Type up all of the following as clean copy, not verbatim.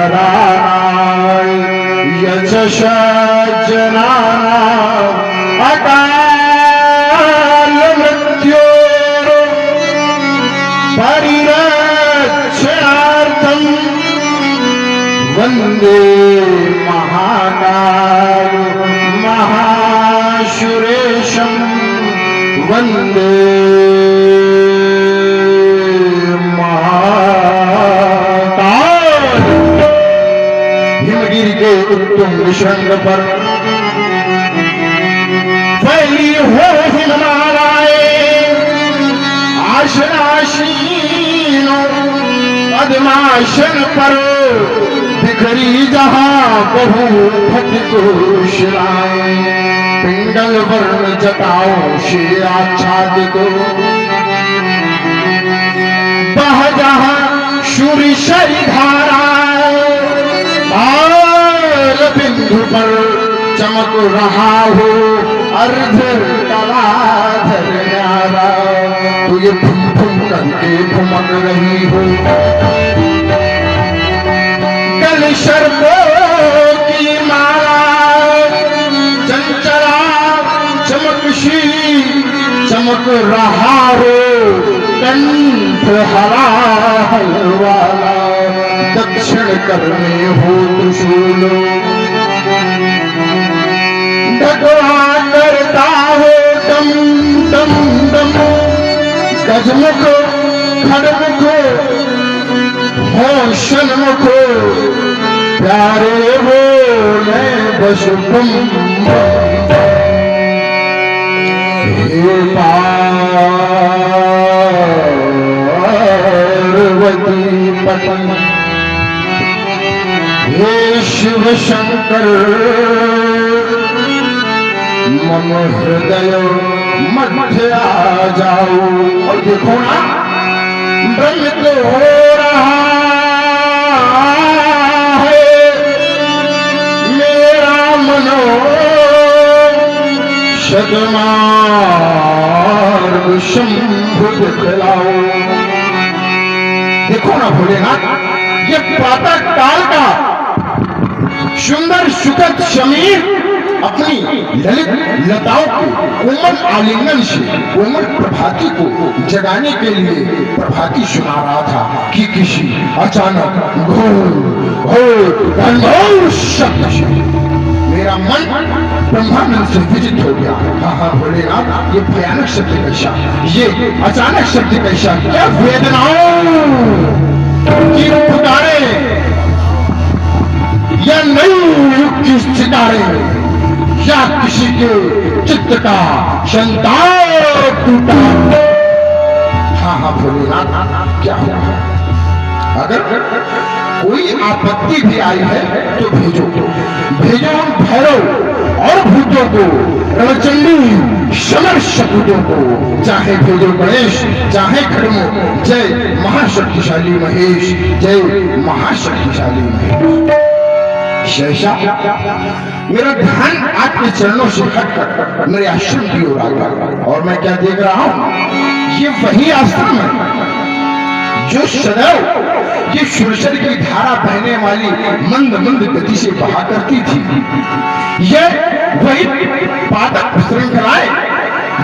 हराय यशस जनानां अकाल मृत्योर परिरक्षणार्थं वन्दे महाकाय महासुरेशं वन्दे उत्तुंग शृंग पर फैली हो हिमालय आशनाशीनो पद्मासन पर बिखरी जहां बहु फटको शिलाएं पिंगल वर्ण जटाओं से आच्छादित बह जहां सूर्य शरी धारा बिंदु पर चमक रहा हो अर्ध कलाधर न्यारा तो ये फुम फुम करके घुमक रही हो कल शर्फों की माला चंचला चमकशी चमक रहा हो कंठ हरा वाला दक्षिण करने हो त्रिशूल डगवा करता हो दम दम दम गजमुख खड़मुख हो शनमुख प्यारे बोले बस तुम हे पार्वती पतन हे शिव शंकर मम हृदय मध्य आ जाओ और देखो ना भ्रमित हो रहा है मेरा मनो शतमार्ग शंभु दिखलाओ। देखो ना भोलेनाथ ये प्रातः काल का सुंदर सुखद समीर अपनी ललित लताओं के कोमल आलिंगन से कोमल प्रभाती को जगाने के लिए प्रभाती सुना रहा था कि किसी अचानक घोर शब्द से मेरा मन ब्रह्मानंद से विजित हो गया। हाँ भोलेनाथ ये भयानक शब्द कैसा, ये अचानक शब्द कैसा, क्या वेदनाओं की पुकारे या नई युग की सितारे या किसी के चित्त का संताप टूटा। हाँ भोलेनाथ क्या हुआ, अगर कोई आपत्ति भी आई है तो भेजो उन भैरव और भूतों को, रणचंडी समर शपूतों को, चाहे भेजो गणेश चाहे खड़मो। जय महाशक्तिशाली महेश, जय महाशक्तिशाली महेश। शेषा मेरा ध्यान आपके चरणों से हटकर मेरे आश्रम की ओर आ गया और मैं क्या देख रहा हूं, ये वही आश्रम है जो सदैव ये सुरसर की धारा बहने वाली मंद मंद गति से बहा करती थी। ये वही पादप श्रृंखलाएं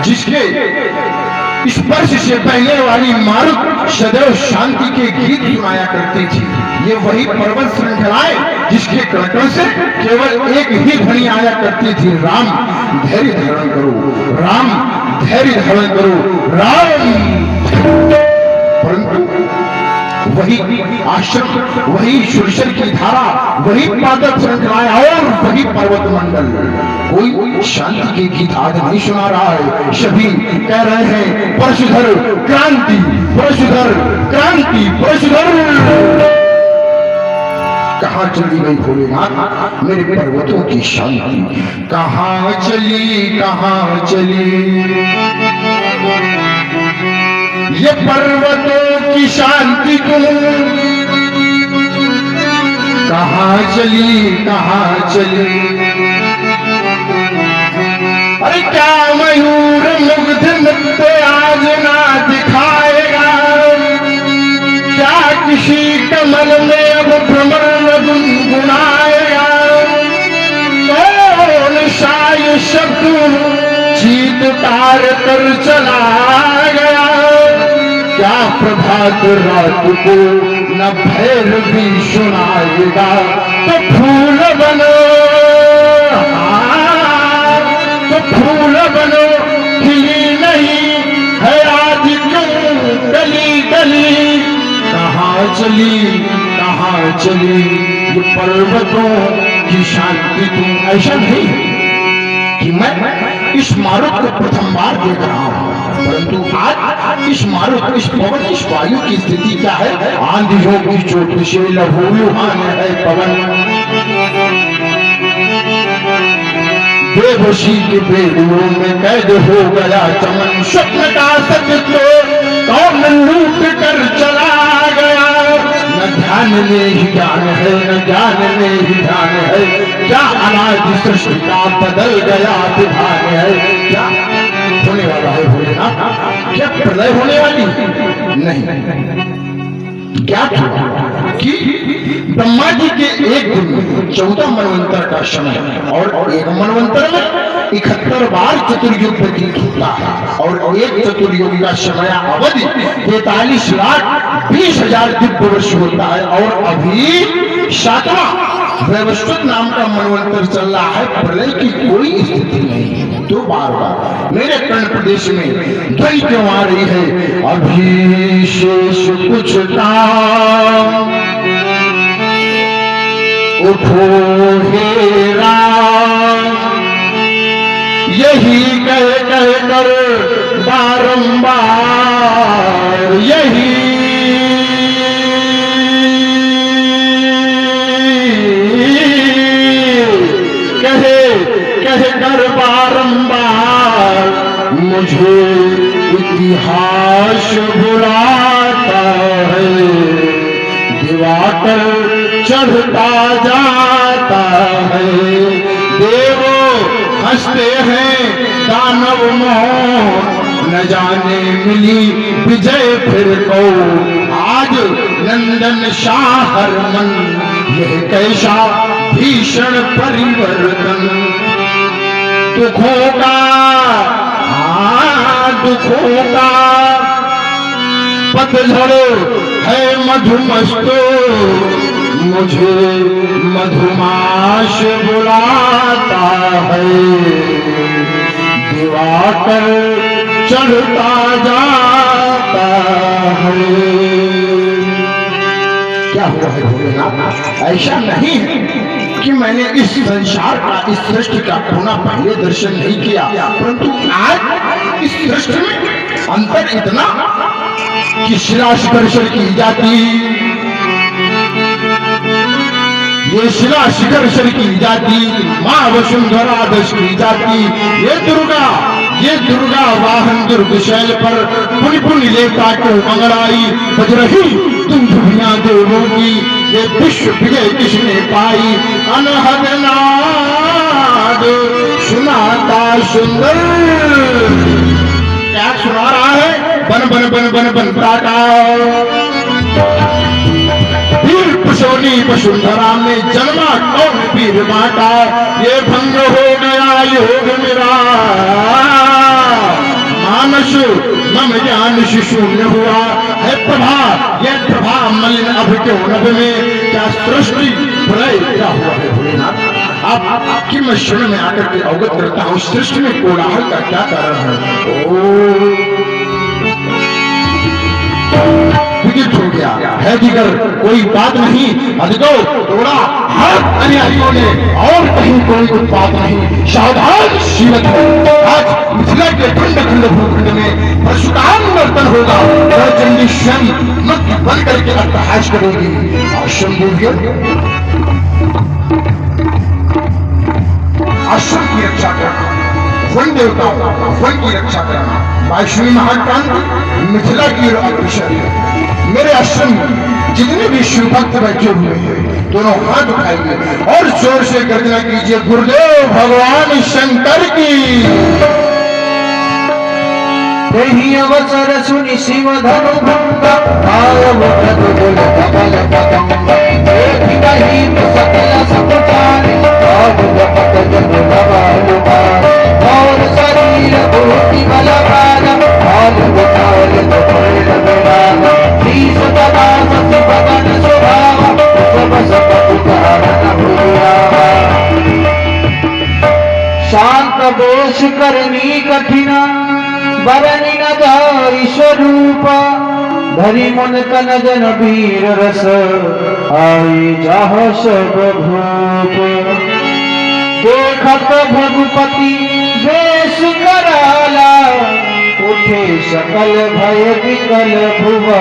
जिसके स्पर्श से बहने वाली मारुत सदैव शांति के गीत सुनाया करती थी। ये वही पर्वत श्रृंखलाएं जिसके कड़कड़ से केवल एक ही ध्वनि आया करती थी, राम धैर्य धारण करो, राम धैर्य धारण करो, राम। परंतु वही आश्रम, वही सुरसर की धारा, वही पादप श्रृंखलाएं और वही पर्वत मंडल कोई शांति के गीत आज नहीं सुना रहा है। सभी कह रहे हैं परशुधर क्रांति, परशुधर क्रांति, परशुधर। कहाँ चली गई भोलेनाथ मेरे पर्वतों की शांति, कहाँ चली, कहाँ चली ये पर्वतों की शांति तुम, कहाँ चली, कहाँ चली। अरे क्या मयूर मुग्ध नृत्य आज ना दिखाएगा, क्या किसी कमल में अब भ्रमर न मार कर चला गया, क्या प्रभात रात को न भैरवी सुनाएगा। तो फूल बनो, तो फूल बनो, खिली नहीं है आज क्यों गली गली। कहाँ चली कहाँ चली ये पर्वतों की शांति तुम। ऐसा नहीं कि मैं इस मारुत को प्रथम बार देख रहा हूं, परंतु आज इस मारुत, इस पवन, इस वायु की स्थिति क्या है। आंधियों की चोट से लहूलुहान है पवन, बेहोशी के बेड़ियों में कैद हो गया चमन। स्वप्न का सत्य कौन लूट कर चला गया। न ध्यान में ही ज्ञान है, न ज्ञान में ही ध्यान है। क्या अनादि सृष्टि का बदल गया विधान है। क्या होने वाला है भोलेनाथ, क्या प्रलय होने वाली नहीं। क्या कि ब्रह्मा जी के एक दिन में 14 मनवंतर का समय और एक मनवंतर में 71 बार चतुर्युग व्यतीत होता है। और एक चतुर्युग का समय अवधि 43,20,000 दिव्य वर्ष होता है। और अभी 7वां वैवस्वत नाम का मनवंतर चल रहा है। प्रलय की कोई स्थिति नहीं है। तो बार बार मेरे कर्ण प्रदेश में ध्वनि क्यों आ रही है। अभी शेष कुछ काम उठो हे राम, यही कह कह कर बारंबार यही कह कर बारंबार मुझे इतिहास बुलाता है। दिवाकर चढ़ता जाता है, देवो हंसते हैं दानव मोहन। न जाने मिली विजय फिर को आज नंदन शाह हरमन। यह कैसा भीषण परिवर्तन, दुखों का दुखों का पतझड़ है मधुमस्तो। मुझे मधुमाश बुलाता है, दिवाकर चढ़ता जाता है। क्या हुआ है भोलेनाथ। ऐसा नहीं है कि मैंने इस संसार का, इस सृष्टि का पुनः पहले दर्शन नहीं किया, परंतु आज इस सृष्टि में अंतर इतना कि शिलाशिखर की जाती, ये शिलाशिखर की जाती, माँ वसुंधरा दश की जाती। ये दुर्गा वाहन दुर्ग शैल पर पुनि पुनि लेता को मंगलाई। बज रही तुम धुनिया देवों की, ये विश्व विजय किसने पाई। अनहद नाद सुनाता सुंदर, क्या सुना रहा है। बन बन बन बन बनता का वीर पुशोनी वसुंधरा में जन्मा कौन वीर बाटा। ये भंग हो गया योग मेरा, मानस मम ज्ञान शून्य हुआ है। प्रभा यह प्रभा मलिन अब क्यों नभ में। क्या सृष्टि प्रलय क्या हुआ है भोलेनाथ। आपकी मैं क्षण में आकर के अवगत करता हूँ सृष्टि में कोलाहल का क्या कारण है। विदित हो गया है जिगर कोई बात नहीं। अधिको तोड़ा हाथ अनुयायियों ने और कहीं कोई उत्पात नहीं। सावधान शीलत है। आज मिथिला के खंड खंड भूखंड में परशुराम नर्तन होगा। चंडी स्वयं मत बन करके अट्टहास करेगी। आश्रम देवियों, आश्रम की रक्षा करना, वन देवताओं वन की रक्षा करना वैष्णवी महाक्रांति मिथिला की अग्रसर है। मेरे आश्रम में जितने भी शिव भक्त बैठे हुए हैं दोनों हाथ उठाइए और जोर से गर्जना कीजिए गुरुदेव भगवान शंकर की। यही अवसर सुनि शिव धनु भंगा, सकल सपचारी और शरीर भूति बला बेश करनी कठिना बरनी न जाई स्वरूप धरी मन कन जन वीर रस आई जाह सब भूप देखत भगुपति वेश कराला उठे सकल भय विकल भुवन